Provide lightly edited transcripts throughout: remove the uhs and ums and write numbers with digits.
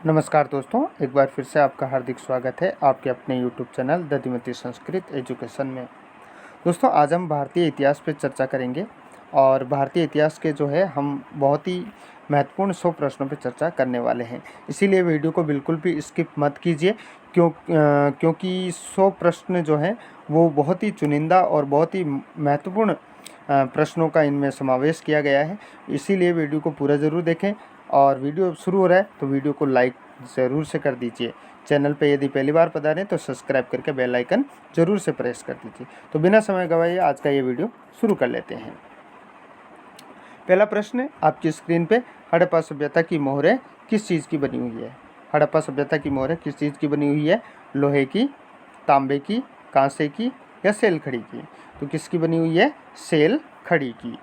नमस्कार दोस्तों, एक बार फिर से आपका हार्दिक स्वागत है आपके अपने YouTube channel Dadhimati Sanskrit education में। दोस्तों, आज हम भारतीय इतिहास पर चर्चा करेंगे और भारतीय इतिहास के हम बहुत ही महत्वपूर्ण 100 प्रश्नों पर चर्चा करने वाले हैं। इसीलिए वीडियो को बिल्कुल भी स्किप मत कीजिए क्योंकि 100 प्रश्न वो बहुत ही चुनिंदा और बहुत ही महत्वपूर्ण प्रश्नों का इनमें समावेश किया गया है। इसीलिए वीडियो को पूरा ज़रूर देखें और वीडियो शुरू हो रहा है तो वीडियो को लाइक ज़रूर से कर दीजिए। चैनल पे यदि पहली बार पधारें तो सब्सक्राइब करके बेल आइकन ज़रूर से प्रेस कर दीजिए। तो बिना समय गवाए आज का ये वीडियो शुरू कर लेते हैं। पहला प्रश्न आपकी स्क्रीन पे, हड़प्पा सभ्यता की मोहरें किस चीज़ की बनी हुई है? हड़प्पा सभ्यता की मोहरें किस चीज़ की बनी हुई है? लोहे की, तांबे की, कांसे की या सेल खड़ी की? तो किसकी बनी हुई है? सेल खड़ी की।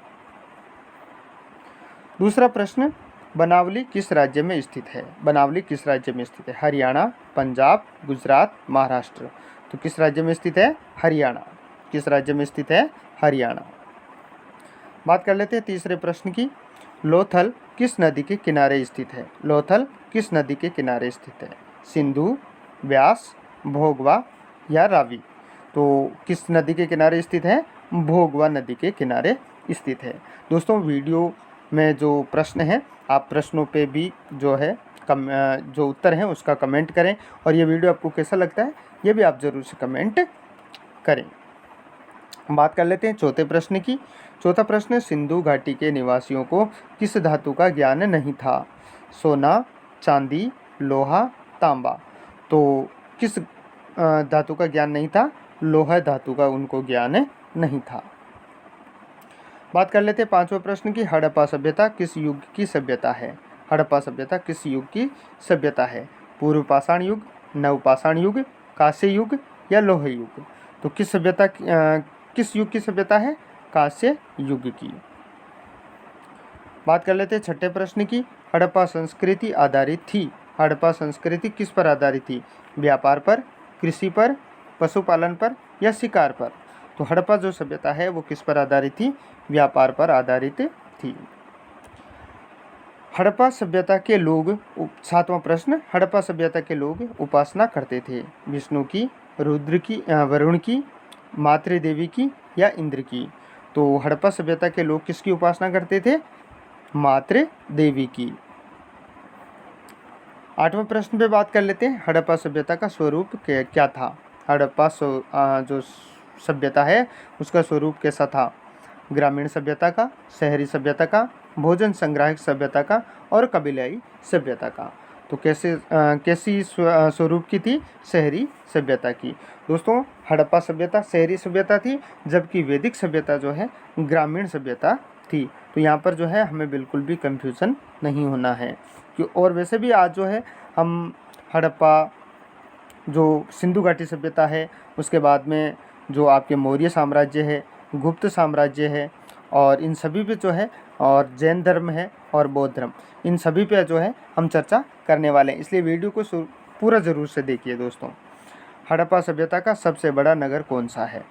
दूसरा प्रश्न, बनावली किस राज्य में स्थित है? बनावली किस राज्य में स्थित है? हरियाणा, पंजाब, गुजरात, महाराष्ट्र। तो किस राज्य में स्थित है? हरियाणा। किस राज्य में स्थित है? हरियाणा। बात कर लेते हैं तीसरे प्रश्न की। लोथल किस नदी के किनारे स्थित है? लोथल किस नदी के किनारे स्थित है? सिंधु, व्यास, भोगवा या रावी? तो किस नदी के किनारे स्थित है? भोगवा नदी के किनारे स्थित है। दोस्तों, वीडियो में जो प्रश्न है आप प्रश्नों पे भी जो उत्तर हैं उसका कमेंट करें और ये वीडियो आपको कैसा लगता है ये भी आप ज़रूर से कमेंट करें। बात कर लेते हैं चौथे प्रश्न की। चौथा प्रश्न, सिंधु घाटी के निवासियों को किस धातु का ज्ञान नहीं था? सोना, चांदी, लोहा, तांबा। तो किस धातु का ज्ञान नहीं था? लोहा धातु का उनको ज्ञान नहीं था। बात कर लेते हैं पांचवें प्रश्न की। हड़प्पा सभ्यता किस युग की सभ्यता है? हड़प्पा सभ्यता किस युग की सभ्यता है? पूर्व पाषाण युग, नवपाषाण युग, कांस्य युग या लोह युग? तो किस युग की सभ्यता है? कांस्य युग की। बात कर लेते हैं छठे प्रश्न की। हड़प्पा संस्कृति आधारित थी। हड़प्पा संस्कृति किस पर आधारित थी? व्यापार पर, कृषि पर, पशुपालन पर या शिकार पर? तो हड़प्पा जो सभ्यता है वो किस पर आधारित थी? व्यापार पर आधारित थी। हड़प्पा सभ्यता के लोग, सातवां प्रश्न, हड़प्पा सभ्यता के लोग उपासना करते थे विष्णु की, रुद्र की, वरुण की, मातृदेवी की या इंद्र की? तो हड़प्पा सभ्यता के लोग किसकी उपासना करते थे? मातृदेवी की। आठवें प्रश्न पे बात कर लेते हैं। हड़प्पा सभ्यता का स्वरूप क्या था? हड़प्पा जो सभ्यता है उसका स्वरूप कैसा था? ग्रामीण सभ्यता का, शहरी सभ्यता का, भोजन संग्राहक सभ्यता का और कबीलाई सभ्यता का? तो कैसी स्वरूप की थी? शहरी सभ्यता की। दोस्तों, हड़प्पा सभ्यता शहरी सभ्यता थी जबकि वैदिक सभ्यता ग्रामीण सभ्यता थी। तो यहाँ पर हमें बिल्कुल भी कंफ्यूजन नहीं होना है और वैसे भी आज हम हड़प्पा जो सिंधु घाटी सभ्यता है, उसके बाद में जो आपके मौर्य साम्राज्य है, गुप्त साम्राज्य है और इन सभी पे और जैन धर्म है और बौद्ध धर्म, इन सभी पे हम चर्चा करने वाले हैं। इसलिए वीडियो को पूरा ज़रूर से देखिए। दोस्तों, हड़प्पा सभ्यता का सबसे बड़ा नगर कौन सा है?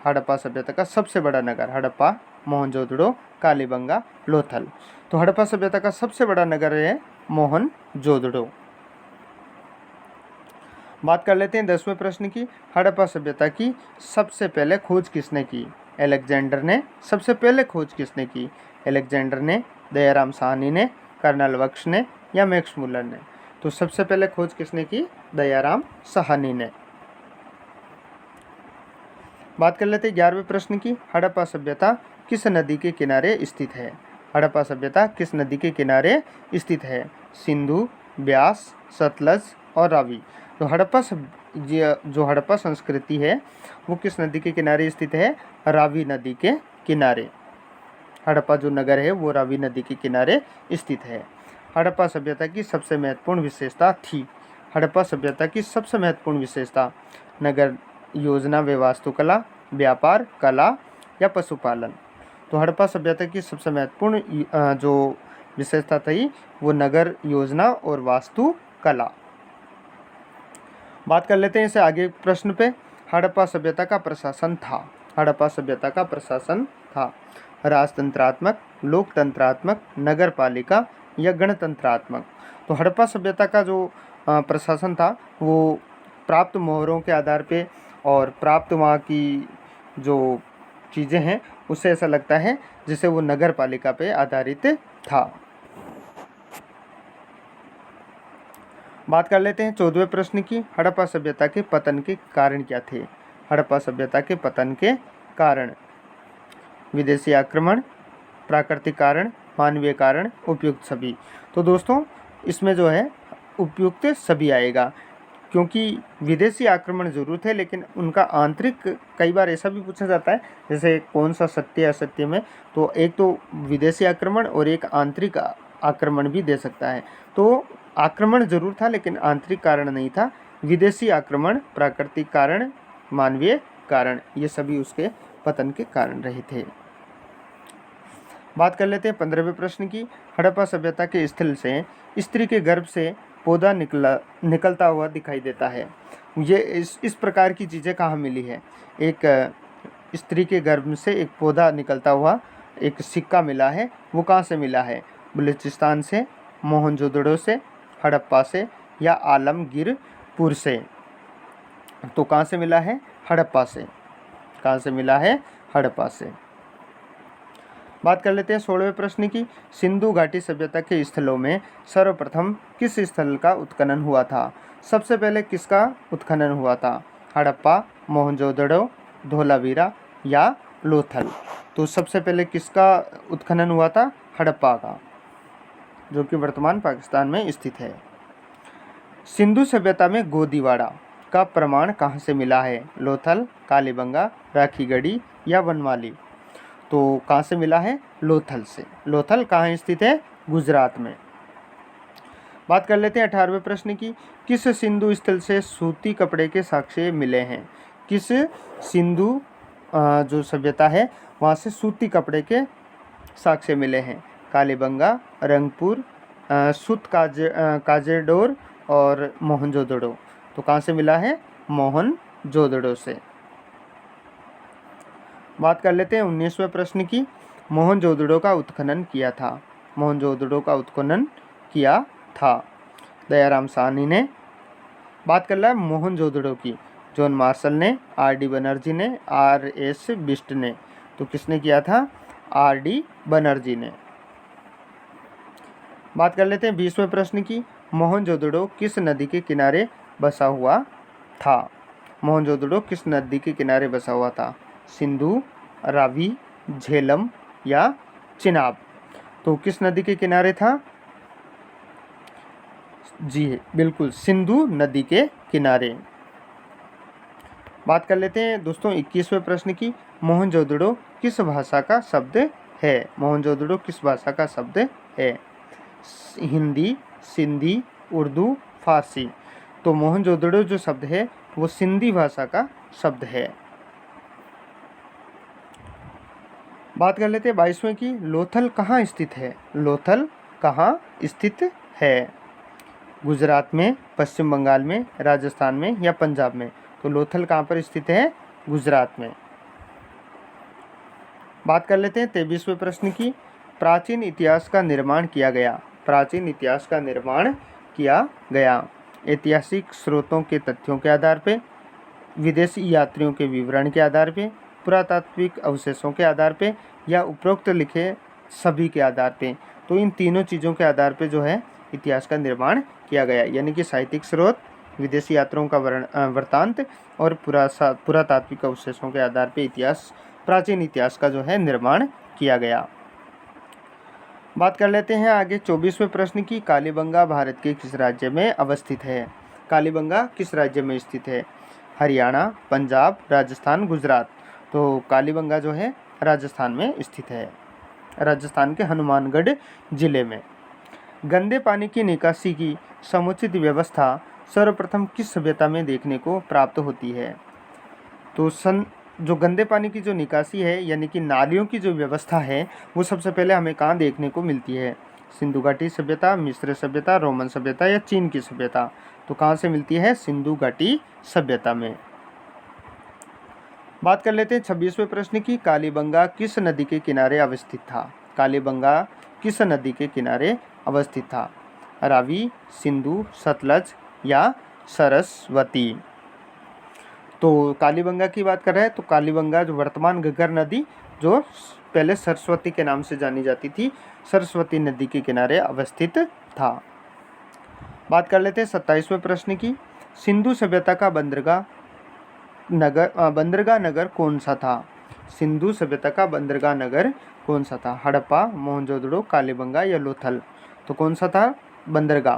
हड़प्पा सभ्यता का सबसे बड़ा नगर हड़प्पा, मोहनजोदड़ो, कालीबंगा, लोथल। तो हड़प्पा सभ्यता का सबसे बड़ा नगर है मोहनजोदड़ो। बात कर लेते हैं 10वें प्रश्न की। हड़प्पा सभ्यता की सबसे पहले खोज किसने की? अलेक्जेंडर ने। सबसे पहले खोज किसने की? अलेक्जेंडर ने, दयाराम साहनी ने, कर्नल वक्स ने या मैक्स मुलर ने? तो सबसे पहले खोज किसने की? दयाराम साहनी ने। बात कर लेते हैं 11वें प्रश्न की। हड़प्पा सभ्यता किस नदी के किनारे स्थित है? हड़प्पा सभ्यता किस नदी के किनारे स्थित है? सिंधु, ब्यास, सतलज और रावी। तो जो हड़प्पा संस्कृति है वो किस नदी के किनारे स्थित है? रावी नदी के किनारे। हड़प्पा जो नगर है वो रावी नदी के किनारे स्थित है। हड़प्पा सभ्यता की सबसे महत्वपूर्ण विशेषता थी। हड़प्पा सभ्यता की सबसे महत्वपूर्ण विशेषता नगर योजना व वास्तुकला, व्यापार, कला या पशुपालन? तो हड़प्पा सभ्यता की सबसे महत्वपूर्ण जो विशेषता थी वो नगर योजना और वास्तुकला। बात कर लेते हैं इसे आगे प्रश्न पे। हड़प्पा सभ्यता का प्रशासन था। हड़प्पा सभ्यता का प्रशासन था राजतंत्रात्मक, लोकतंत्रात्मक, नगर पालिका या गणतंत्रात्मक। तो हड़प्पा सभ्यता का जो प्रशासन था वो प्राप्त मोहरों के आधार पे और प्राप्त वहाँ की जो चीज़ें हैं उससे ऐसा लगता है जैसे वो नगर पालिका पे आधारित था। बात कर लेते हैं 14वें प्रश्न की, हड़प्पा सभ्यता के पतन के कारण क्या थे। हड़प्पा सभ्यता के पतन के कारण, विदेशी आक्रमण, प्राकृतिक कारण, मानवीय कारण, उपयुक्त सभी। तो दोस्तों इसमें जो है उपयुक्त सभी आएगा, क्योंकि विदेशी आक्रमण जरूर थे लेकिन उनका आंतरिक, कई बार ऐसा भी पूछा जाता है जैसे कौन सा सत्य असत्य में, तो एक तो विदेशी आक्रमण और एक आंतरिक आक्रमण भी दे सकता है। तो आक्रमण जरूर था लेकिन आंतरिक कारण नहीं था। विदेशी आक्रमण, प्राकृतिक कारण, मानवीय कारण, ये सभी उसके पतन के कारण रहे थे। बात कर लेते हैं 15वें प्रश्न की, हड़प्पा सभ्यता के स्थल से स्त्री के गर्भ से पौधा निकलता हुआ दिखाई देता है। ये इस प्रकार की चीज़ें कहाँ मिली है। एक स्त्री के गर्भ से एक पौधा निकलता हुआ एक सिक्का मिला है, वो कहाँ से मिला है। बलूचिस्तान से, मोहनजोदड़ो से, हड़प्पा से या आलमगीरपुर से। तो कहाँ से मिला है, हड़प्पा से। कहाँ से मिला है, हड़प्पा से। बात कर लेते हैं 16वें प्रश्न की, सिंधु घाटी सभ्यता के स्थलों में सर्वप्रथम किस स्थल का उत्खनन हुआ था। सबसे पहले किसका उत्खनन हुआ था, हड़प्पा, मोहनजोदड़ो, धोलावीरा या लोथल। तो सबसे पहले किसका उत्खनन हुआ था, हड़प्पा का, जो कि वर्तमान पाकिस्तान में स्थित है। सिंधु सभ्यता में गोदीवाड़ा का प्रमाण कहाँ से मिला है, लोथल, कालीबंगा, राखीगढ़ी या वनमाली। तो कहाँ से मिला है, लोथल से। लोथल कहाँ स्थित है, गुजरात में। बात कर लेते हैं 18वें प्रश्न की, किस सिंधु स्थल से सूती कपड़े के साक्ष्य मिले हैं। किस सिंधु जो सभ्यता है वहाँ से सूती कपड़े के साक्ष्य मिले हैं, कालीबंगा, रंगपुर, सुत काजेडोर और मोहनजोदड़ो। तो कहाँ से मिला है, मोहनजोदड़ो से। बात कर लेते हैं 19वें प्रश्न की, मोहनजोदड़ो का उत्खनन किया था। मोहनजोदड़ो का उत्खनन किया था दयाराम साहनी ने। बात कर रहा है मोहनजोदड़ो की, जॉन मार्शल ने, आर.डी. बनर्जी ने, R.S. बिस्ट ने। तो किसने किया था, R.D. बनर्जी ने। बात कर लेते हैं 20वें प्रश्न की, मोहनजोदड़ो किस नदी के किनारे बसा हुआ था। मोहनजोदड़ो किस नदी के किनारे बसा हुआ था, सिंधु, रावी, झेलम या चिनाब। तो किस नदी के किनारे था, जी बिल्कुल सिंधु नदी के किनारे। बात कर लेते हैं दोस्तों 21वें प्रश्न की, मोहनजोदड़ो किस भाषा का शब्द है। मोहनजोदड़ो किस भाषा का शब्द है, हिंदी, सिंधी, उर्दू, फारसी। तो मोहनजोदड़ो जो शब्द है वो सिंधी भाषा का शब्द है। बात कर लेते हैं 22वें की, लोथल कहाँ स्थित है। लोथल कहाँ स्थित है, गुजरात में, पश्चिम बंगाल में, राजस्थान में या पंजाब में। तो लोथल कहाँ पर स्थित है, गुजरात में। बात कर लेते हैं 23वें प्रश्न की, प्राचीन इतिहास का निर्माण किया गया। प्राचीन इतिहास का निर्माण किया गया ऐतिहासिक स्रोतों के तथ्यों के आधार पे, विदेशी यात्रियों के विवरण के आधार पे, पुरातात्विक अवशेषों के आधार पे या उपरोक्त लिखे सभी के आधार पे। तो इन तीनों चीज़ों के आधार पे जो है इतिहास का निर्माण किया गया, यानी कि साहित्यिक स्रोत, विदेशी यात्रियों का वृत्तांत और पुरातात्विक अवशेषों के आधार पे इतिहास, प्राचीन इतिहास का जो है निर्माण किया गया। बात कर लेते हैं आगे 24वें प्रश्न की, कालीबंगा भारत के किस राज्य में अवस्थित है। कालीबंगा किस राज्य में स्थित है, हरियाणा, पंजाब, राजस्थान, गुजरात। तो कालीबंगा जो है राजस्थान में स्थित है, राजस्थान के हनुमानगढ़ जिले में। गंदे पानी की निकासी की समुचित व्यवस्था सर्वप्रथम किस सभ्यता में देखने को प्राप्त होती है। तो जो गंदे पानी की जो निकासी है यानी कि नालियों की जो व्यवस्था है वो सबसे पहले हमें कहाँ देखने को मिलती है, सिंधु घाटी सभ्यता, मिस्र सभ्यता, रोमन सभ्यता या चीन की सभ्यता। तो कहाँ से मिलती है, सिंधु घाटी सभ्यता में। बात कर लेते हैं 26वें प्रश्न की, कालीबंगा किस नदी के किनारे अवस्थित था। कालीबंगा किस नदी के किनारे अवस्थित था? रावी, सिंधु, सतलज या सरस्वती? तो कालीबंगा की बात कर रहे हैं तो कालीबंगा जो वर्तमान घग्गर नदी जो पहले सरस्वती के नाम से जानी जाती थी, सरस्वती नदी के किनारे अवस्थित था। बात कर लेते हैं 27वें प्रश्न की। सिंधु सभ्यता का बंदरगाह नगर कौन सा था? सिंधु सभ्यता का बंदरगाह नगर कौन सा था? हड़प्पा, मोहनजोदड़ो, कालीबंगा या लोथल? तो कौन सा था बंदरगाह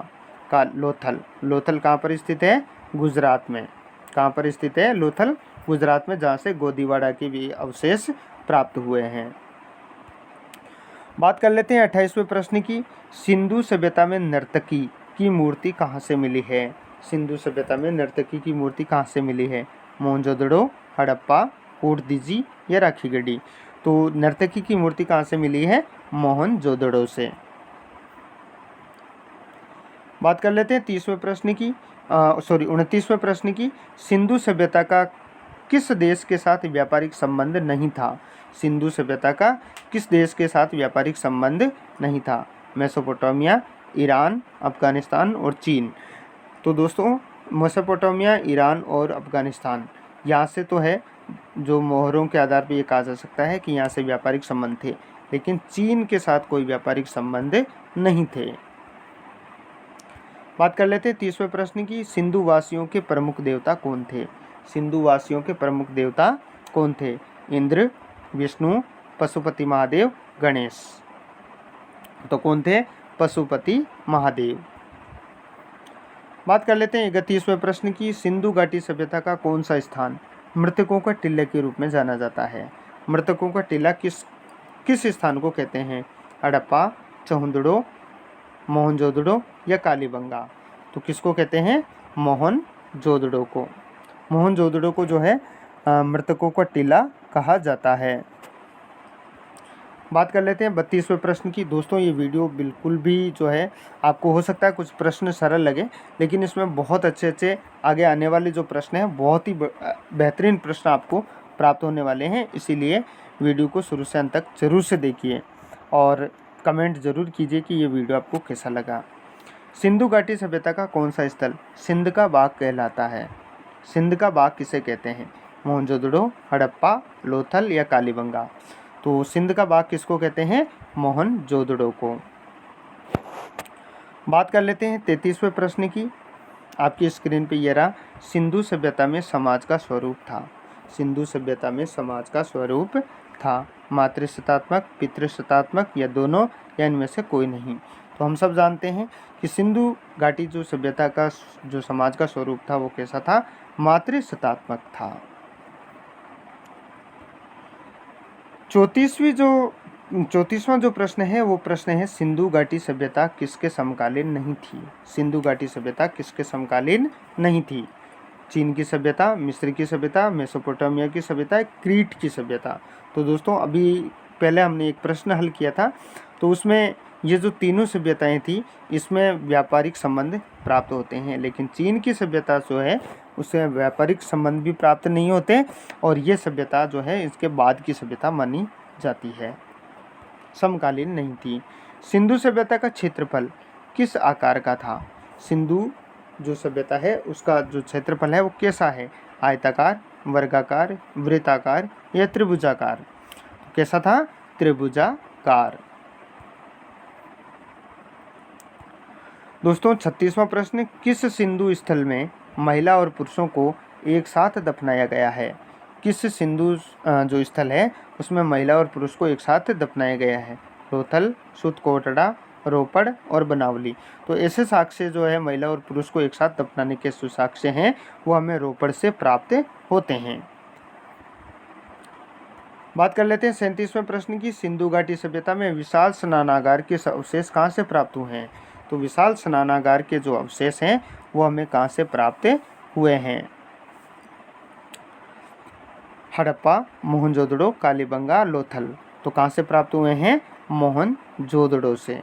का? लोथल। लोथल कहाँ पर स्थित है? गुजरात में। कहाँ पर स्थित है? लोथल गुजरात में, जहाँ से गोदीवाड़ा के भी अवशेष प्राप्त हुए हैं। बात कर लेते हैं 28वें प्रश्न की। सिंधु सभ्यता में नर्तकी की मूर्ति कहाँ से मिली है? सिंधु सभ्यता में नर्तकी की मूर्ति कहाँ से मिली है? मोहनजोदड़ो, हड़प्पा, कोटदीजी या राखीगढ़ी? तो नर्तकी की मूर्ति कहाँ से मिली है? मोहनजोदड़ो से। बात कर लेते हैं 30वें प्रश्न की 29वें प्रश्न की। सिंधु सभ्यता का किस देश के साथ व्यापारिक संबंध नहीं था? सिंधु सभ्यता का किस देश के साथ व्यापारिक संबंध नहीं था? मेसोपोटामिया, ईरान, अफगानिस्तान और चीन? तो दोस्तों मेसोपोटामिया, ईरान और अफगानिस्तान, यहाँ से तो है जो मोहरों के आधार पर ये कहा जा सकता है कि यहाँ से व्यापारिक संबंध थे, लेकिन चीन के साथ कोई व्यापारिक संबंध नहीं थे। बात कर लेते हैं 30वें प्रश्न की। सिंधु वासियों के प्रमुख देवता कौन थे? सिंधु वासियों के प्रमुख देवता कौन थे? इंद्र, विष्णु, पशुपति महादेव, गणेश? तो कौन थे? पशुपति महादेव। बात कर लेते हैं 31वें प्रश्न की। सिंधु घाटी सभ्यता का कौन सा स्थान मृतकों का टीला के रूप में जाना जाता है? मृतकों का टीला किस स्थान को कहते हैं? हड़प्पा, चहुंदड़ो, मोहनजोदड़ो या कालीबंगा? तो किसको कहते हैं? मोहनजोदड़ो को। मोहनजोदड़ो को जो है मृतकों का टीला कहा जाता है। बात कर लेते हैं 32वें प्रश्न की। दोस्तों ये वीडियो बिल्कुल भी जो है आपको हो सकता है कुछ प्रश्न सरल लगे, लेकिन इसमें बहुत अच्छे आगे आने वाले जो प्रश्न हैं बहुत ही बेहतरीन प्रश्न आपको प्राप्त होने वाले हैं। इसीलिए वीडियो को शुरू से अंत तक जरूर से देखिए और कमेंट जरूर कीजिए कि ये वीडियो आपको कैसा लगा। सिंधु घाटी सभ्यता का कौन सा स्थल सिंध का बाग कहलाता है? सिंध का बाग किसे कहते हैं? मोहनजोदड़ो, हड़प्पा, लोथल या कालीबंगा? तो सिंध का बाग किसको कहते हैं? मोहनजोदड़ो को। बात कर लेते हैं 33वें प्रश्न की। आपकी स्क्रीन पे ये रहा। सिंधु सभ्यता में समाज का स्वरूप था। सिंधु सभ्यता में समाज का स्वरूप था मातृसत्तात्मक, पितृसत्तात्मक या दोनों या इनमें से कोई नहीं? तो हम सब जानते हैं कि सिंधु घाटी जो सभ्यता का जो समाज का स्वरूप था वो कैसा था? मातृसत्तात्मक था। 34वां जो प्रश्न है वो प्रश्न है सिंधु घाटी सभ्यता किसके समकालीन नहीं थी? सिंधु घाटी सभ्यता किसके समकालीन नहीं थी? चीन की सभ्यता, मिस्र की सभ्यता, मेसोपोटामिया की सभ्यता, क्रीट की सभ्यता? तो दोस्तों अभी पहले हमने एक प्रश्न हल किया था, तो उसमें ये जो तीनों सभ्यताएं थी इसमें व्यापारिक संबंध प्राप्त होते हैं, लेकिन चीन की सभ्यता जो है उससे व्यापारिक संबंध भी प्राप्त नहीं होते और ये सभ्यता जो है इसके बाद की सभ्यता मानी जाती है, समकालीन नहीं थी। सिंधु सभ्यता का क्षेत्रफल किस आकार का था? सिंधु जो सभ्यता है उसका जो क्षेत्रफल है वो कैसा है? आयताकार, वर्गाकार, वृत्ताकार या त्रिभुजाकार? कैसा था? त्रिभुजाकार। दोस्तों 36वां प्रश्न, किस सिंधु स्थल में महिला और पुरुषों को एक साथ दफनाया गया है? किस सिंधु जो स्थल है उसमें महिला और पुरुष को एक साथ दफनाया गया है? लोथल, सुतकोटड़ा, रोपड़ और बनावली? तो ऐसे साक्ष्य जो है महिला और पुरुष को एक साथ दफनाने के जो साक्ष्य हैं वो हमें रोपड़ से प्राप्त होते हैं। बात कर लेते हैं 37वें प्रश्न की। सिंधु घाटी सभ्यता में विशाल स्नानागार के अवशेष कहाँ से प्राप्त हुए हैं? तो विशाल स्नानागार के जो अवशेष हैं वो हमें कहाँ से प्राप्त हुए हैं? हड़प्पा, मोहनजोदड़ो, कालीबंगा, लोथल? तो कहाँ से प्राप्त हुए हैं? मोहनजोदड़ो से।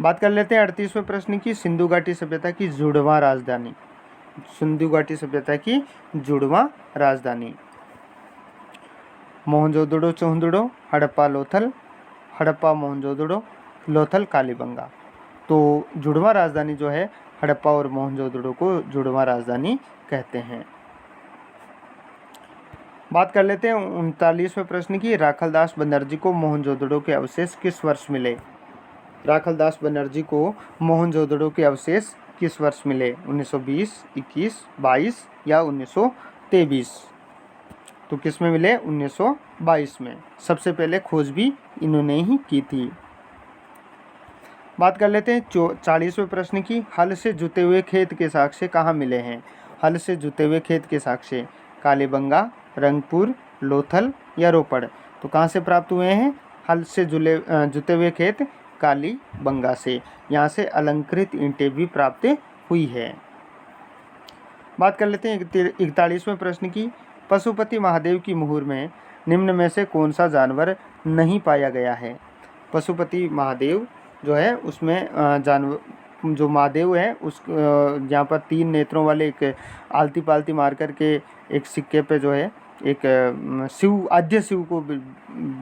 बात कर लेते हैं 38वें प्रश्न की। सिंधु घाटी सभ्यता की जुड़वां राजधानी? सिंधु घाटी सभ्यता की जुड़वां राजधानी? मोहनजोदड़ो, चहुंदड़ो, हड़प्पा, लोथल, हड़प्पा मोहनजोदड़ो, लोथल कालीबंगा। तो जुड़वा राजधानी जो है हड़प्पा और मोहनजोदड़ो को जुड़वा राजधानी कहते हैं। बात कर लेते हैं 39वें प्रश्न की, राखलदास बनर्जी को मोहनजोदड़ो के अवशेष किस वर्ष मिले? राखलदास बनर्जी को मोहनजोदड़ो के अवशेष किस वर्ष मिले? 1920, 21, 22 या 1923? तो किस में मिले? 1922 में। सबसे पहले खोज भी इन्होंने ही की थी। बात कर लेते हैं 40वें प्रश्न की, हल से जुते हुए खेत के साक्ष्य कहाँ मिले हैं? हल से जुते हुए खेत के साक्ष्य कालीबंगा, रंगपुर, लोथल या रोपड़? तो कहाँ से प्राप्त हुए हैं हल से जुते हुए खेत? कालीबंगा से। यहाँ से अलंकृत ईंटें भी प्राप्त हुई है। बात कर लेते हैं 41वें प्रश्न की, पशुपति महादेव की मुहर में निम्न में से कौन सा जानवर नहीं पाया गया है? पशुपति महादेव जो है उसमें जानवर जो महादेव है उस यहाँ पर 3 नेत्रों वाले एक आलती पालती मार करके एक सिक्के पे जो है एक शिव, आद्य शिव को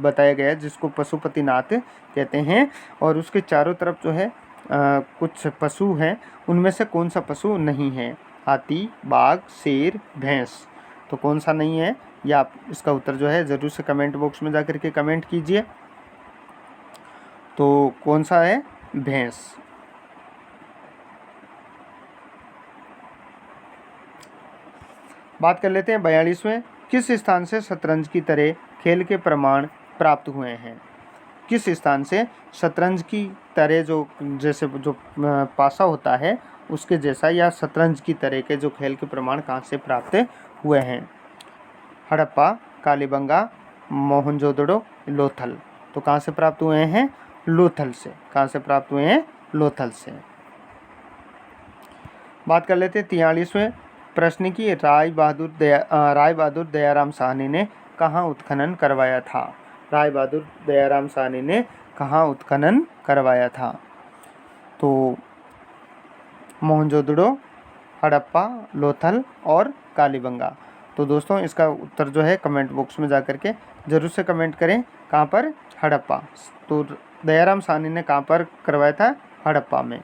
बताया गया है जिसको पशुपतिनाथ कहते हैं। और उसके चारों तरफ जो है कुछ पशु हैं, उनमें से कौन सा पशु नहीं है? हाथी, बाघ, शेर, भैंस। तो कौन सा नहीं है? या आप इसका उत्तर जो है ज़रूर से कमेंट बॉक्स में जाकर के कमेंट कीजिए। तो कौन सा है? भैंस। बात कर लेते हैं 42वें, किस स्थान से शतरंज की तरह खेल के प्रमाण प्राप्त हुए हैं? किस स्थान से शतरंज की तरह जो जैसे जो पासा होता है उसके जैसा या शतरंज की तरह के जो खेल के प्रमाण कहाँ से प्राप्त हुए हैं? हड़प्पा, कालीबंगा, मोहनजोदड़ो, लोथल। तो कहाँ से प्राप्त हुए हैं? लोथल से। कहाँ से प्राप्त हुए हैं? लोथल से। बात कर लेते हैं 43वें प्रश्न की, राय बहादुर दयाराम साहनी ने कहाँ उत्खनन करवाया था? राय बहादुर दयाराम साहनी ने कहाँ उत्खनन करवाया था? तो मोहनजोदड़ो, हड़प्पा, लोथल और कालीबंगा। तो दोस्तों इसका उत्तर जो है कमेंट बॉक्स में जाकर के ज़रूर से कमेंट करें। कहाँ पर? हड़प्पा। तो दयाराम साहनी ने कहाँ पर करवाया था? हड़प्पा में।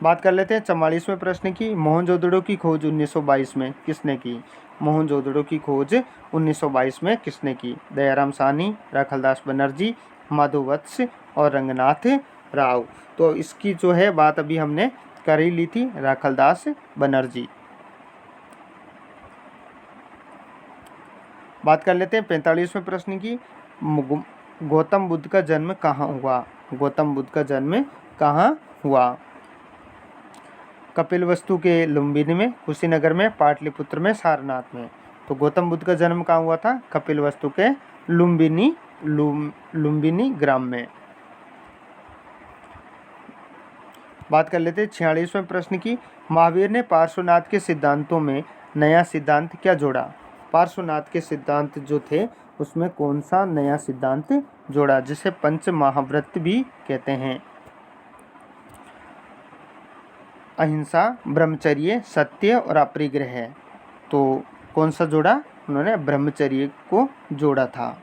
बात कर लेते हैं 44वें प्रश्न की, मोहनजोदड़ो की खोज 1922 में किसने की? मोहनजोदड़ो की खोज 1922 में किसने की? दयाराम साहनी, राखलदास बनर्जी, माधववत्स और रंगनाथ राव। तो इसकी जो है बात अभी हमने कर ही ली थी, राखलदास बनर्जी। बात कर लेते हैं 45वें प्रश्न की, गौतम बुद्ध का जन्म कहाँ हुआ? गौतम बुद्ध का जन्म कहाँ हुआ? कपिलवस्तु के लुम्बिनी में, कुशीनगर में, पाटलिपुत्र में, सारनाथ में। तो गौतम बुद्ध का जन्म कहाँ हुआ था? कपिलवस्तु के लुम्बिनी ग्राम में। बात कर लेते हैं 46वें प्रश्न की, महावीर ने पार्श्वनाथ के सिद्धांतों में नया सिद्धांत क्या जोड़ा? पार्श्वनाथ के सिद्धांत जो थे उसमें कौन सा नया सिद्धांत जोड़ा जिसे पंच महाव्रत भी कहते हैं? अहिंसा, ब्रह्मचर्य, सत्य और अपरिग्रह। तो कौन सा जोड़ा? उन्होंने ब्रह्मचर्य को जोड़ा था।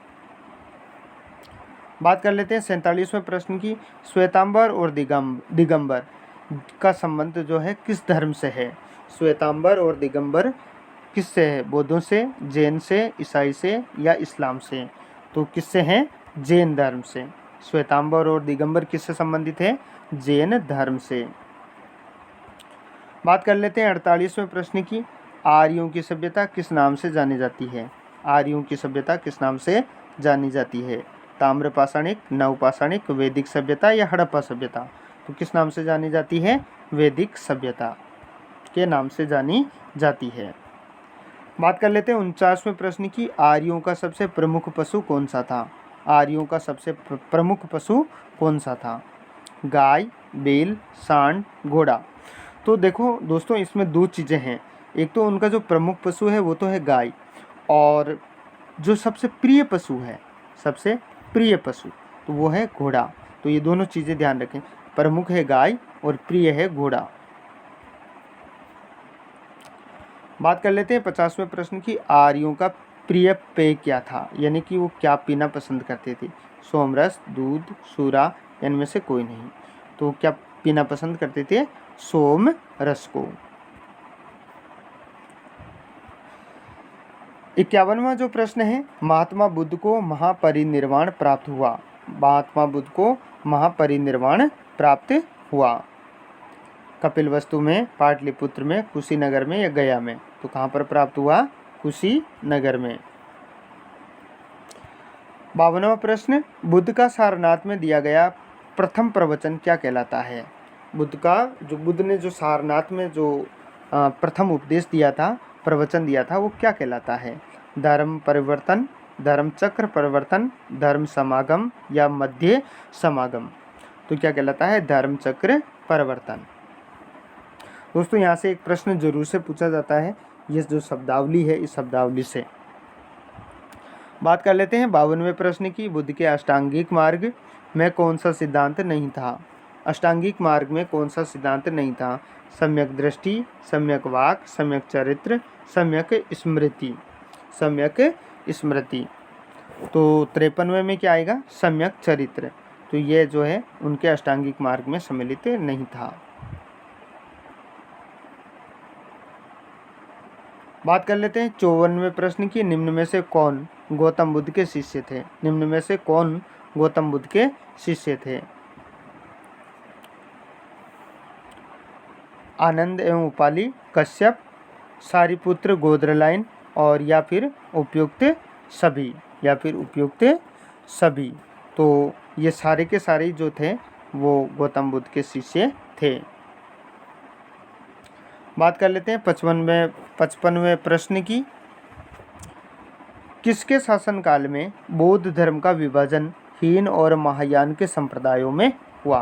बात कर लेते हैं 47वें प्रश्न की, श्वेतांबर और दिगंबर का संबंध जो है किस धर्म से है? श्वेतांबर और दिगंबर किससे है? बौद्धों से, जैन से, ईसाई से या इस्लाम से? तो किससे हैं? जैन धर्म से। श्वेतांबर और दिगंबर किससे संबंधित है? जैन धर्म से। बात कर लेते हैं 48वें प्रश्न की, आर्यों की सभ्यता किस नाम से जानी जाती है? आर्यों की सभ्यता किस नाम से जानी जाती है? ताम्रपाषाणिक, नवपाषाणिक, वैदिक सभ्यता या हड़प्पा सभ्यता? तो किस नाम से जानी जाती है? वैदिक सभ्यता के नाम से जानी जाती है। बात कर लेते हैं 49वें प्रश्न की, आर्यों का सबसे प्रमुख पशु कौन सा था? आर्यों का सबसे प्रमुख पशु कौन सा था? गाय, बैल, सांड, घोड़ा। तो देखो दोस्तों इसमें 2 चीज़ें हैं, एक तो उनका जो प्रमुख पशु है वो तो है गाय, और जो सबसे प्रिय पशु है, सबसे प्रिय पशु तो वो है घोड़ा। तो ये दोनों चीज़ें ध्यान रखें, प्रमुख है गाय और प्रिय है घोड़ा। बात कर लेते हैं 50वें प्रश्न की, आर्यों का प्रिय पेय क्या था, यानी कि वो क्या पीना पसंद करते थे? सोमरस, दूध, सूरा, इनमें से कोई नहीं। तो क्या पीना पसंद करते थे? सोम रस को। 51वां जो प्रश्न है, महात्मा बुद्ध को महापरिनिर्वाण प्राप्त हुआ। महात्मा बुद्ध को महापरिनिर्वाण प्राप्त हुआ कपिलवस्तु में, पाटलिपुत्र में, कुशीनगर में या गया में? तो कहाँ पर प्राप्त हुआ? कुशीनगर में। 52वां प्रश्न, बुद्ध का सारनाथ में दिया गया प्रथम प्रवचन क्या कहलाता है? बुद्ध ने जो सारनाथ में जो प्रथम उपदेश दिया था, प्रवचन दिया था, वो क्या कहलाता है? धर्म परिवर्तन, धर्म चक्र परिवर्तन, धर्म समागम या मध्य समागम? तो क्या कहलाता है? धर्म चक्र परिवर्तन। दोस्तों यहाँ से एक प्रश्न जरूर से पूछा जाता है, ये जो शब्दावली है, इस शब्दावली से बात कर लेते हैं 52वें प्रश्न की। बुद्ध के अष्टांगिक मार्ग में कौन सा सिद्धांत नहीं था? अष्टांगिक मार्ग में कौन सा सिद्धांत नहीं था? सम्यक दृष्टि, सम्यक वाक, सम्यक चरित्र, सम्यक स्मृति। सम्यक स्मृति। तो 53वें में क्या आएगा? सम्यक चरित्र। तो ये जो है उनके अष्टांगिक मार्ग में सम्मिलित नहीं था। बात कर लेते हैं 54वें प्रश्न की। निम्न में से कौन गौतम बुद्ध के शिष्य थे? निम्न में से कौन गौतम बुद्ध के शिष्य थे? आनंद एवं उपाली, कश्यप, सारिपुत्र, गोदरलाइन और या फिर उपयुक्त सभी, या फिर उपयुक्त सभी। तो ये सारे के सारे जो थे वो गौतम बुद्ध के शिष्य थे। बात कर लेते हैं 55वें प्रश्न की। किसके शासनकाल में बौद्ध धर्म का विभाजन हीन और महायान के संप्रदायों में हुआ?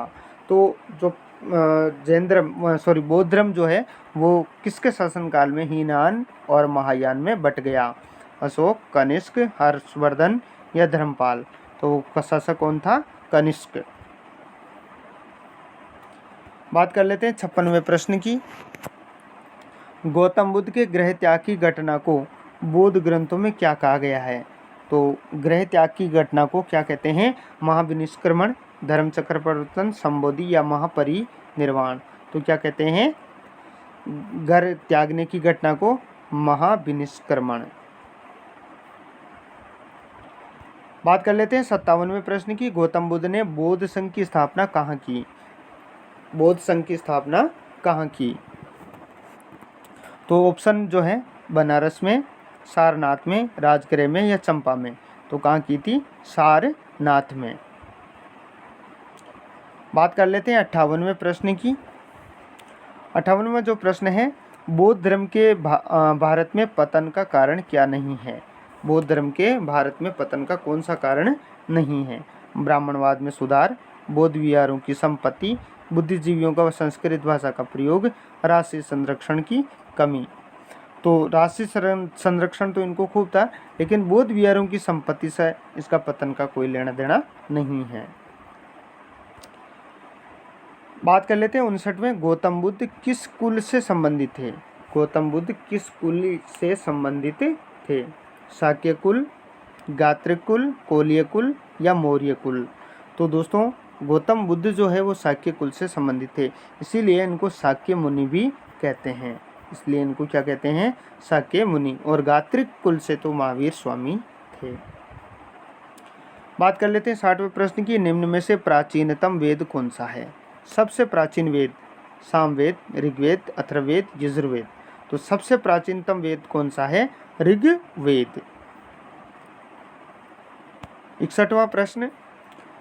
तो जो बौद्ध धर्म जो है वो किसके शासनकाल में हीनान और महायान में बट गया? अशोक, कनिष्क, हर्षवर्धन या धर्मपाल? तो शासक कौन था? कनिष्क। बात कर लेते हैं 56वें प्रश्न की। गौतम बुद्ध के गृह त्याग की घटना को बौद्ध ग्रंथों में क्या कहा गया है? तो गृह त्याग की घटना को क्या कहते हैं? महाविनिष्क्रमण, धर्मचक्र परिवर्तन, संबोधि या महापरिनिर्वाण? तो क्या कहते हैं? घर त्यागने की घटना को महाविनिष्क्रमण। बात कर लेते हैं 57वें प्रश्न की। गौतम बुद्ध ने बौद्ध संघ की स्थापना कहाँ की? बौद्ध संघ की स्थापना कहाँ की? तो ऑप्शन जो है बनारस में, सारनाथ में, राजगृह में या चंपा में? तो कहाँ की थी? सारनाथ में। बात कर लेते हैं 58वें प्रश्न की। 58वां जो प्रश्न है, बौद्ध धर्म के भारत में पतन का कारण क्या नहीं है? बौद्ध धर्म के भारत में पतन का कौन सा कारण नहीं है? ब्राह्मणवाद में सुधार, बौद्ध विहारों की संपत्ति, बुद्धिजीवियों का संस्कृत भाषा का प्रयोग, राष्ट्रीय संरक्षण की कमी? तो राष्ट्रीय संरक्षण तो इनको खूब था, लेकिन बौद्ध विहारों की संपत्ति से इसका पतन का कोई लेना देना नहीं है। बात कर लेते हैं 59वें। गौतम बुद्ध किस कुल से संबंधित थे? गौतम बुद्ध किस कुल से संबंधित थे? शाक्य कुल, गात्रिक कुल, कोलीय कुल या मौर्य कुल? तो दोस्तों गौतम बुद्ध जो है वो शाक्य कुल से संबंधित थे, इसीलिए इनको शाक्य मुनि भी कहते हैं। इसलिए इनको क्या कहते हैं? शाक्य मुनि। और गात्रिक कुल से तो महावीर स्वामी थे। बात कर लेते हैं 60वें प्रश्न की। निम्न में से प्राचीनतम वेद कौन सा है? सबसे प्राचीन वेद सामवेद, ऋग्वेद, अथर्ववेद, यजुर्वेद? तो सबसे प्राचीनतम वेद कौन सा है? ऋग्वेद। 61वां प्रश्न।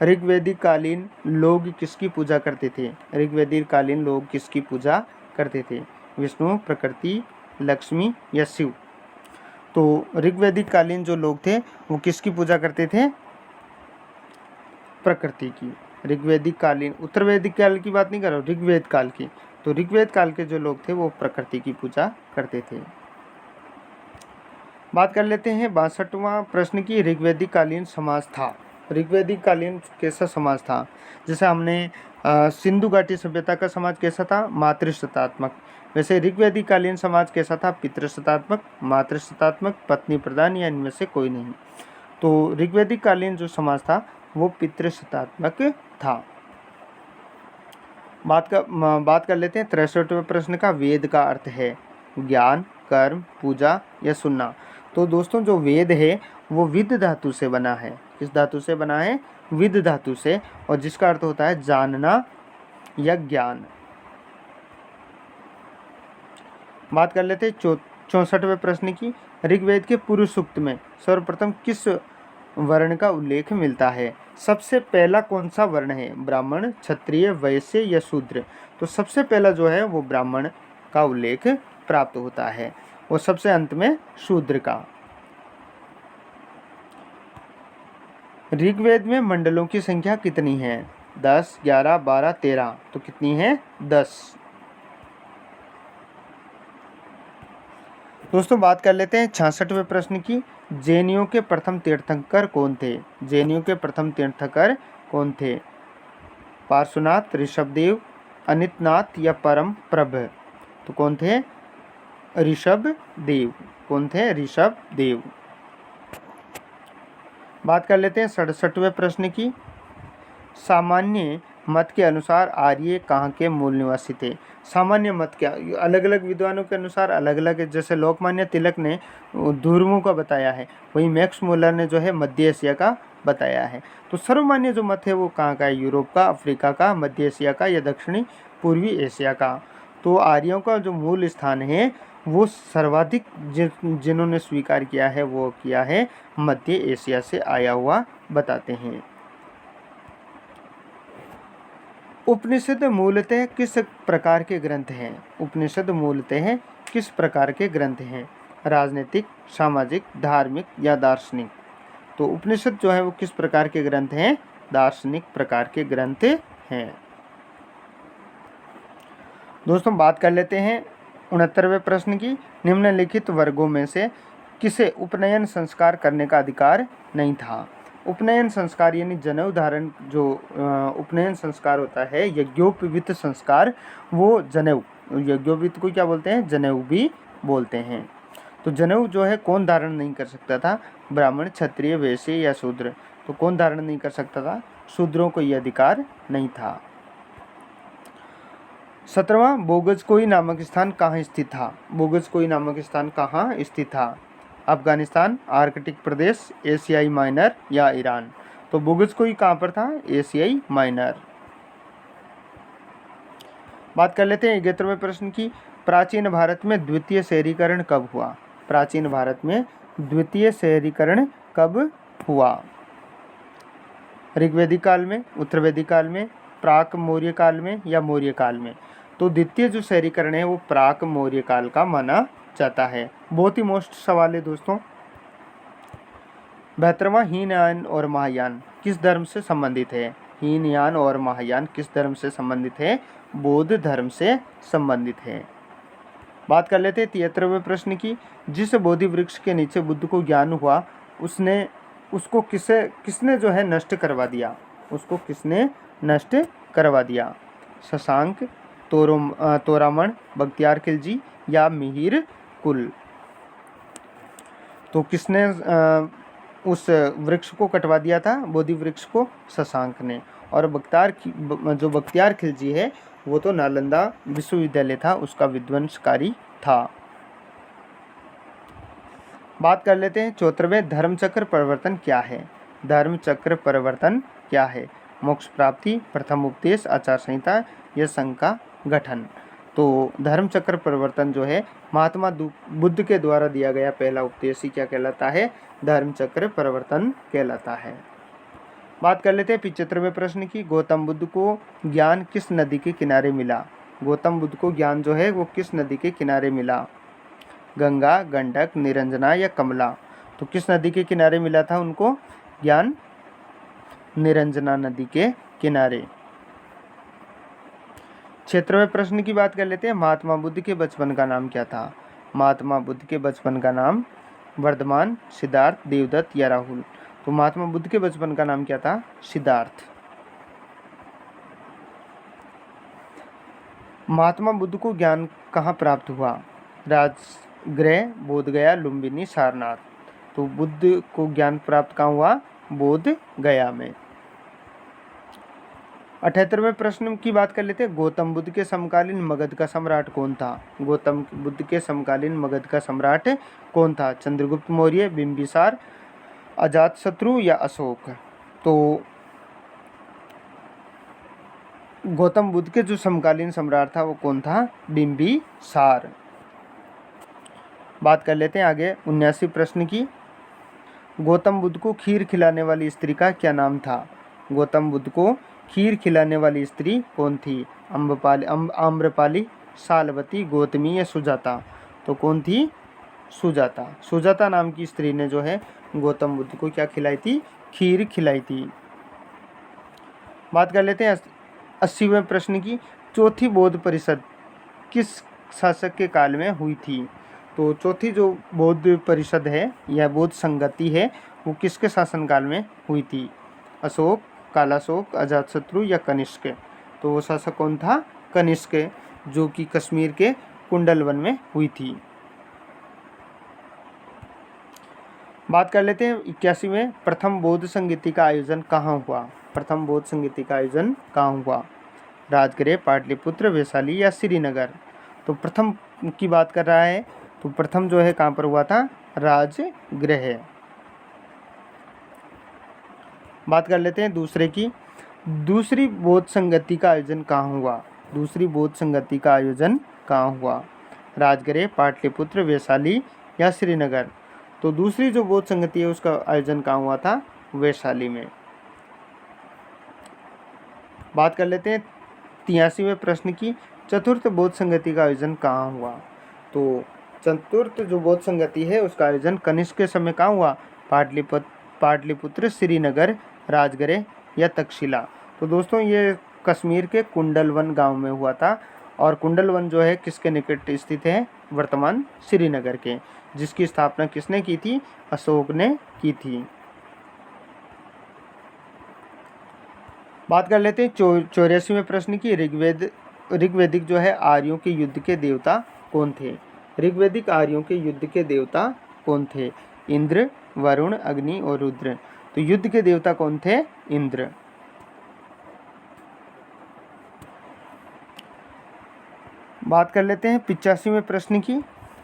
ऋग्वेदिक कालीन लोग किसकी पूजा करते थे? ऋग्वेदिक कालीन लोग किसकी पूजा करते थे? विष्णु, प्रकृति, लक्ष्मी या शिव? तो ऋग्वेदिक कालीन जो लोग थे वो किसकी पूजा करते थे? प्रकृति की। ऋग्वेदिक कालीन, उत्तरवैदिक काल की बात नहीं कर रहा हूँ, ऋग्वेद काल की। तो ऋग्वेद काल के जो लोग थे वो प्रकृति की पूजा करते थे। बात कर लेते हैं 62वां प्रश्न की। ऋग्वेदिक कालीन समाज था ऋग्वैदिक कालीन कैसा समाज था? जैसे हमने सिंधु घाटी सभ्यता का समाज कैसा था? मातृसत्तात्मक। वैसे ऋग्वैदिक कालीन समाज कैसा था? पितृसत्तात्मक, मातृसत्तात्मक, पत्नी प्रधान या इनमें से कोई नहीं। तो ऋग्वैदिक कालीन जो समाज था वो पितृसत्तात्मक था। बात कर लेते हैं 63वें प्रश्न का। वेद का अर्थ है ज्ञान, कर्म, पूजा या सुनना। तो दोस्तों जो वेद है वो विद धातु से बना है। किस धातु से बना है? विद धातु से, और जिसका अर्थ होता है जानना या ज्ञान। बात कर लेते हैं 64वें प्रश्न की। ऋग्वेद के पूर्व सूक्त में सर्वप्रथम किस वर्ण का उल्लेख मिलता है? सबसे पहला कौन सा वर्ण है? ब्राह्मण, क्षत्रिय, वैश्य या शूद्र? तो सबसे पहला जो है वो ब्राह्मण का उल्लेख प्राप्त होता है, और सबसे अंत में शूद्र का। ऋग्वेद में मंडलों की संख्या कितनी है? 10, 11, 12, 13। तो कितनी है? 10। दोस्तों बात कर लेते हैं 66वें प्रश्न की। जैनियों के प्रथम तीर्थंकर कौन थे? जैनियों के प्रथम तीर्थंकर कौन थे? पार्श्वनाथ, ऋषभदेव, अनितनाथ या परम प्रभ? तो कौन थे? ऋषभदेव। कौन थे? ऋषभदेव। बात कर लेते हैं 67वें प्रश्न की। सामान्य मत के अनुसार आर्य कहाँ के मूल निवासी थे? सामान्य मत क्या, अलग अलग विद्वानों के अनुसार अलग अलग है। जैसे लोकमान्य तिलक ने धुर्मों का बताया है, वहीं मैक्स मुलर ने जो है मध्य एशिया का बताया है। तो सर्वमान्य जो मत है वो कहाँ का है? यूरोप का, अफ्रीका का, मध्य एशिया का या दक्षिणी पूर्वी एशिया का? तो आर्यों का जो मूल स्थान है वो सर्वाधिक जिन्होंने स्वीकार किया है वो किया है मध्य एशिया से आया हुआ बताते हैं। उपनिषद मूलतः किस प्रकार के ग्रंथ हैं? उपनिषद मूलतः किस प्रकार के ग्रंथ हैं? राजनीतिक, सामाजिक, धार्मिक या दार्शनिक? तो उपनिषद जो है वो किस प्रकार के ग्रंथ हैं? दार्शनिक प्रकार के ग्रंथ हैं। दोस्तों बात कर लेते हैं 69वें प्रश्न की। निम्नलिखित वर्गों में से किसे उपनयन संस्कार करने का अधिकार नहीं था? उपनयन संस्कार यानी जनेऊ धारण, जो उपनयन संस्कार होता है, यज्ञोपवीत संस्कार, वो जनेऊ, यज्ञोपवीत को क्या बोलते हैं? जनेऊ भी बोलते हैं। तो जनेऊ जो है कौन धारण नहीं कर सकता था? ब्राह्मण, क्षत्रिय, वैश्य या शूद्र? तो कौन धारण नहीं कर सकता था? शूद्रों को यह अधिकार नहीं था। 17वां, बोगजकोई नामक स्थान कहाँ स्थित था? बोगजकोई नामक स्थान कहाँ स्थित था? अफगानिस्तान, आर्कटिक प्रदेश, एशियाई माइनर या ईरान? तो बोगजकोई कहाँ पर था? एशियाई माइनर। बात कर लेते हैं 71वें प्रश्न की। प्राचीन भारत में द्वितीय शहरीकरण कब हुआ? प्राचीन भारत में द्वितीय शहरीकरण कब हुआ? ऋग्वैदिक काल में, उत्तरवैदिक काल में, प्राक मौर्य काल में या मौर्य काल में? तो द्वितीय जो शहरीकरण है वो प्राक मौर्य काल का माना जाता है। बहुत ही मोस्ट सवाल है दोस्तों। 72वां, हीनयान और महायान किस धर्म से संबंधित है? हीनयान और महायान किस धर्म से संबंधित है? बौद्ध धर्म से संबंधित है। बात कर लेते हैं 73वें प्रश्न की। जिस बोधि वृक्ष के नीचे बुद्ध को ज्ञान हुआ उसको किसने जो है नष्ट करवा दिया? उसको किसने नष्ट करवा दिया? शशांक, तोरामण, बख्तियार खिलजी या मिहिर कुल? तो किसने उस वृक्ष को कटवा दिया था? बोधि वृक्ष को शशांक ने। और बख्तियार खिलजी है वो तो नालंदा विश्वविद्यालय था, उसका विध्वंसकारी था। बात कर लेते हैं 74वें, धर्मचक्र परिवर्तन क्या है? धर्मचक्र परिवर्तन क्या है? मोक्ष प्राप्ति, प्रथम उपदेश, आचार संहिता या संघ का गठन? तो धर्मचक्र परिवर्तन जो है महात्मा बुद्ध के द्वारा दिया गया पहला उपदेश ही क्या कहलाता है? धर्मचक्र परिवर्तन कहलाता है। बात कर लेते हैं 75वें प्रश्न की। गौतम बुद्ध को ज्ञान किस नदी के किनारे मिला? गौतम बुद्ध को ज्ञान जो है वो किस नदी के किनारे मिला? गंगा, गंडक, निरंजना या कमला? तो किस नदी के किनारे मिला था उनको ज्ञान? निरंजना नदी के किनारे। 76वें प्रश्न की बात कर लेते हैं। महात्मा बुद्ध के बचपन का नाम क्या था? महात्मा बुद्ध के बचपन का नाम वर्धमान, सिद्धार्थ, देवदत्त या राहुल? तो महात्मा बुद्ध के बचपन का नाम क्या था? सिद्धार्थ। महात्मा बुद्ध को ज्ञान कहाँ प्राप्त हुआ? राजगृह, बोधगया, लुम्बिनी, सारनाथ। तो बुद्ध को ज्ञान प्राप्त कहाँ हुआ? बोध गया में। 78वें प्रश्न की बात कर लेते हैं। गौतम बुद्ध के समकालीन मगध का सम्राट कौन था? गौतम बुद्ध के समकालीन मगध का सम्राट कौन था? चंद्रगुप्त मौर्य, बिंबिसार, अजातशत्रु या अशोक? तो गौतम बुद्ध के जो समकालीन सम्राट था वो कौन था? बिंबिसार। बात कर लेते हैं आगे 79 प्रश्न की। गौतम बुद्ध को खीर खिलाने वाली स्त्री का क्या नाम था? गौतम बुद्ध को खीर खिलाने वाली स्त्री कौन थी? आम्रपाली, सालवती, गौतमी या सुजाता? तो कौन थी? सुजाता। सुजाता नाम की स्त्री ने जो है गौतम बुद्ध को क्या खिलाई थी? खीर खिलाई थी। बात कर लेते हैं 80वें प्रश्न की। चौथी बौद्ध परिषद किस शासक के काल में हुई थी? तो चौथी जो बौद्ध परिषद है या बौद्ध संगति है वो किसके शासनकाल में हुई थी? अशोक, कालाशोक, अजातशत्रु या कनिष्क? तो वो शासक कौन था? कनिष्क, जो कि कश्मीर के कुंडलवन में हुई थी। बात कर लेते हैं 81वें। प्रथम बौद्ध संगीति का आयोजन कहाँ हुआ? प्रथम बौद्ध संगीति का आयोजन कहाँ हुआ? राजगृह, पाटलिपुत्र, वैशाली या श्रीनगर? तो प्रथम की बात कर रहा है तो प्रथम जो है कहाँ पर हुआ था? राजगृह। बात कर लेते हैं दूसरे की। दूसरी बौद्ध संगति का आयोजन कहाँ हुआ? दूसरी बौद्ध संगति का आयोजन कहाँ हुआ? राजगृह, पाटलिपुत्र, वैशाली या श्रीनगर? तो दूसरी जो बौद्ध संगति है उसका आयोजन कहाँ हुआ था? वैशाली में। बात कर लेते हैं 83वें प्रश्न की। चतुर्थ बौद्ध संगति का आयोजन कहाँ हुआ? तो चतुर्थ जो बौद्ध संगति है उसका आयोजन कनिष्क के समय कहाँ हुआ? पाटलिपुत्र, श्रीनगर, राजगृह या तक्षशिला? तो दोस्तों ये कश्मीर के कुंडलवन गांव में हुआ था और कुंडलवन जो है किसके निकट स्थित है? वर्तमान श्रीनगर के, जिसकी स्थापना किसने की थी? अशोक ने की थी। बात कर लेते हैं 84वें प्रश्न की। ऋग्वेदिक जो है आर्यों के युद्ध के देवता कौन थे? ऋग्वेदिक आर्यों के युद्ध के देवता कौन थे? इंद्र, वरुण, अग्नि और रुद्र। तो युद्ध के देवता कौन थे? इंद्र। बात कर लेते हैं 85वें प्रश्न की।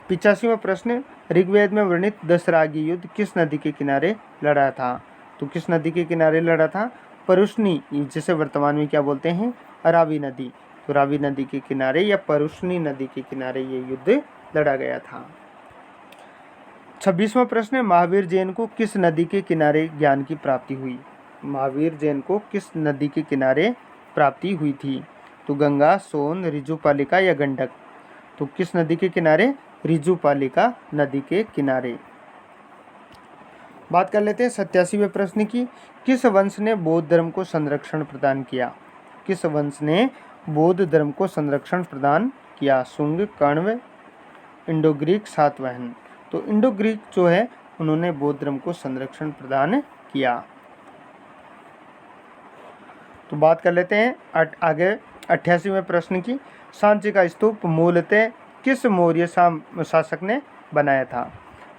85वां प्रश्न। ऋग्वेद में वर्णित दशरागी युद्ध किस नदी के किनारे लड़ा था? तो किस नदी के किनारे लड़ा था? परुष्णी, जिसे वर्तमान में क्या बोलते हैं? रावी नदी। तो रावी नदी के किनारे या परुष्णी नदी के किनारे ये युद्ध लड़ा गया था। 26वां प्रश्न। महावीर जैन को किस नदी के किनारे ज्ञान की प्राप्ति हुई? महावीर जैन को किस नदी के किनारे प्राप्ति हुई थी? तो गंगा, सोन, ऋजुपालिका या गंडक? तो किस नदी के किनारे? ऋजुपालिका नदी के किनारे। बात कर लेते हैं 87वें प्रश्न की। किस वंश ने बौद्ध धर्म को संरक्षण प्रदान किया? किस वंश ने बौद्ध धर्म को संरक्षण प्रदान किया? Shunga, Kanva, Indo Greek, Satavahana? तो इंडो ग्रीक जो है उन्होंने बौद्ध धर्म को संरक्षण प्रदान किया। तो बात कर लेते हैं आगे 88वें प्रश्न की। सांची का स्तूप मूलतः किस मौर्य शासक ने बनाया था?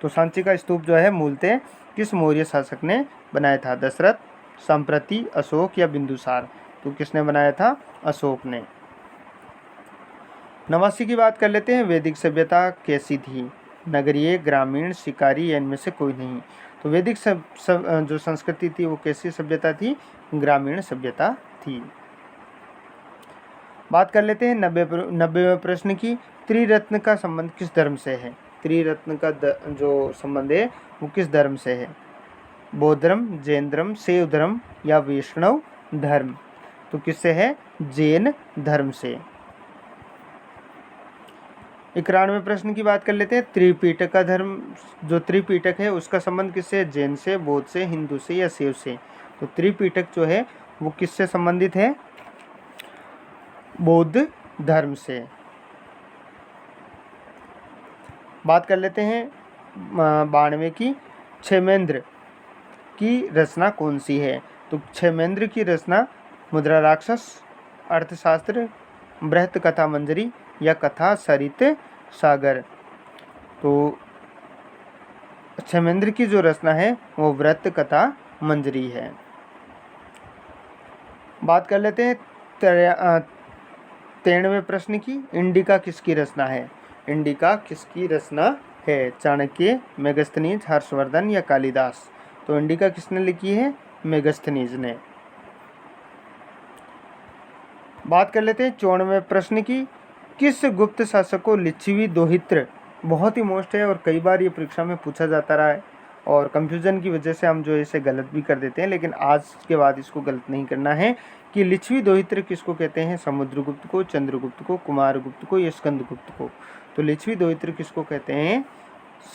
तो सांची का स्तूप जो है मूलतः किस मौर्य शासक ने बनाया था? दशरथ, संप्रति, अशोक या बिंदुसार? तो किसने बनाया था? अशोक ने। 89 की बात कर लेते हैं। वैदिक सभ्यता कैसी थी? नगरीय, ग्रामीण, शिकारी या इनमें से कोई नहीं? तो वैदिक जो संस्कृति थी वो कैसी सभ्यता थी? ग्रामीण सभ्यता थी। बात कर लेते हैं 90वें प्रश्न की। त्रिरत्न का संबंध किस धर्म से है? त्रिरत्न का जो संबंध है वो किस धर्म से है? बौद्ध धर्म, जैन धर्म, शैव धर्म या वैष्णव धर्म? तो किससे है? जैन धर्म से। 91वें प्रश्न की बात कर लेते हैं। त्रिपिटक का धर्म जो त्रिपिटक है उसका संबंध किससे? जैन से, बौद्ध से, हिंदू से या शैव से? तो त्रिपिटक जो है वो किससे संबंधित है? बौद्ध धर्म से। बात कर लेते हैं 92 की। क्षेमेंद्र की रचना कौन सी है? तो क्षेमेंद्र की रचना मुद्रा राक्षस, अर्थशास्त्र, बृहत कथा मंजरी या कथा सरित सागर। तो क्षेमेंद्र की जो रचना है वो बृहत कथा मंजरी है। बात कर लेते हैं 93वें प्रश्न की। इंडिका किसकी रचना है? इंडिका किसकी रचना है? चाणक्य, मेगस्थनीज, हर्षवर्धन या कालिदास? तो इंडिका किसने लिखी है? मेगस्थनीज ने। बात कर लेते हैं 94वें प्रश्न की। किस गुप्त शासक को लिच्छवी दोहित्र, बहुत ही मोस्ट है और कई बार ये परीक्षा में पूछा जाता रहा है और कंफ्यूजन की वजह से हम जो इसे गलत भी कर देते हैं, लेकिन आज के बाद इसको गलत नहीं करना है कि लिच्छवी दोहित्र किसको कहते हैं? समुद्रगुप्त को, चंद्रगुप्त को, कुमारगुप्त को या स्कंदगुप्त को? तो लिच्छवी दोहित्र किसको कहते हैं?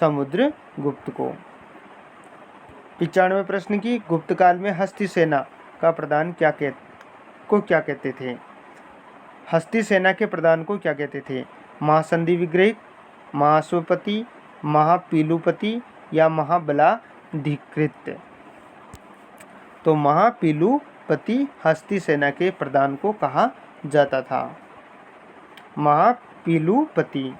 समुद्रगुप्त को। 95वें प्रश्न की। गुप्त काल में हस्ती सेना का प्रधान क्या कहते थे? हस्ती सेना के प्रधान को क्या कहते थे? महासंधि विग्रहिक, महाश्वपति, महापीलुपति या महाबलाधिकृत? तो महापीलुपति हस्ती सेना के प्रधान को कहा जाता था, महापीलुपति।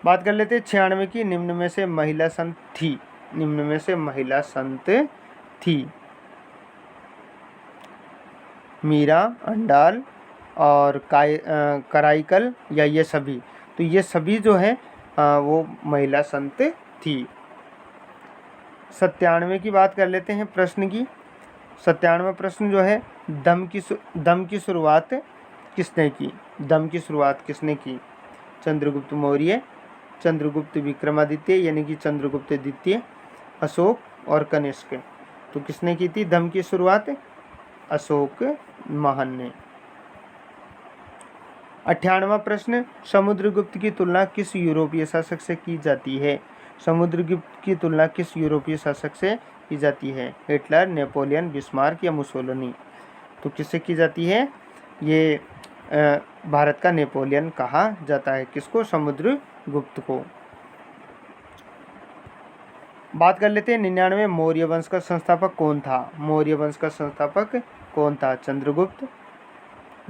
बात कर लेते हैं 96 की। निम्न में से महिला संत थी? निम्न में से महिला संत थी मीरा, अंडाल और कराईकल या ये सभी? तो ये सभी जो है वो महिला संत थी। 97 की बात कर लेते हैं प्रश्न की। 97वां प्रश्न जो है, दम की शुरुआत किसने की? दम की शुरुआत किसने की? चंद्रगुप्त मौर्य, चंद्रगुप्त विक्रमादित्य यानी कि चंद्रगुप्त द्वितीय, अशोक और कनिष्क? तो किसने की थी दम की शुरुआत? अशोक महान ने। 98वां प्रश्न, समुद्रगुप्त की तुलना किस यूरोपीय शासक से की जाती है? समुद्रगुप्त की तुलना किस यूरोपीय शासक से की जाती है? हिटलर, नेपोलियन, बिस्मार्क या मुसोलिनी? तो किससे की जाती है? ये भारत का नेपोलियन कहा जाता है। किसको? समुद्रगुप्त को। बात कर लेते हैं 99। मौर्य वंश का संस्थापक कौन था? मौर्य वंश का संस्थापक कौन था? चंद्रगुप्त,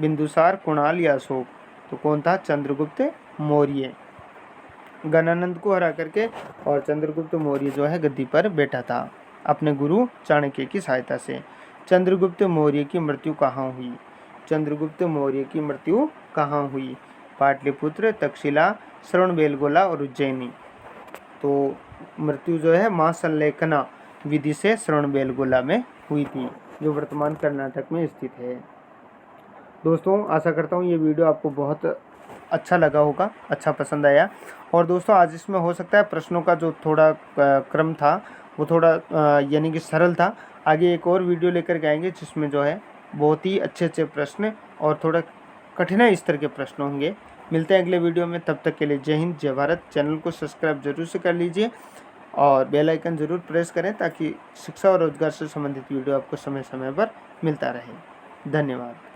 बिंदुसार, कुणाल या अशोक? तो कौन था? चंद्रगुप्त मौर्य। गणानंद को हरा करके और चंद्रगुप्त मौर्य जो है गद्दी पर बैठा था अपने गुरु चाणक्य की सहायता से। चंद्रगुप्त मौर्य की मृत्यु कहाँ हुई? चंद्रगुप्त मौर्य की मृत्यु कहाँ हुई? पाटलिपुत्र, तक्षशिला, श्रवणबेलगोला और उज्जैनी? तो मृत्यु जो है महासंलेखना विधि से श्रवणबेलगोला में हुई थी, जो वर्तमान कर्नाटक में स्थित है। दोस्तों आशा करता हूँ ये वीडियो आपको बहुत अच्छा लगा होगा, अच्छा पसंद आया। और दोस्तों आज इसमें हो सकता है प्रश्नों का जो थोड़ा क्रम था वो थोड़ा यानी कि सरल था। आगे एक और वीडियो लेकर के आएंगे जिसमें जो है बहुत ही अच्छे प्रश्न और थोड़ा कठिनाई स्तर के प्रश्न होंगे। मिलते हैं अगले वीडियो में, तब तक के लिए जय हिंद, जय भारत। चैनल को सब्सक्राइब जरूर से कर लीजिए और बेल आइकन ज़रूर प्रेस करें ताकि शिक्षा और रोजगार से संबंधित वीडियो आपको समय समय पर मिलता रहे। धन्यवाद।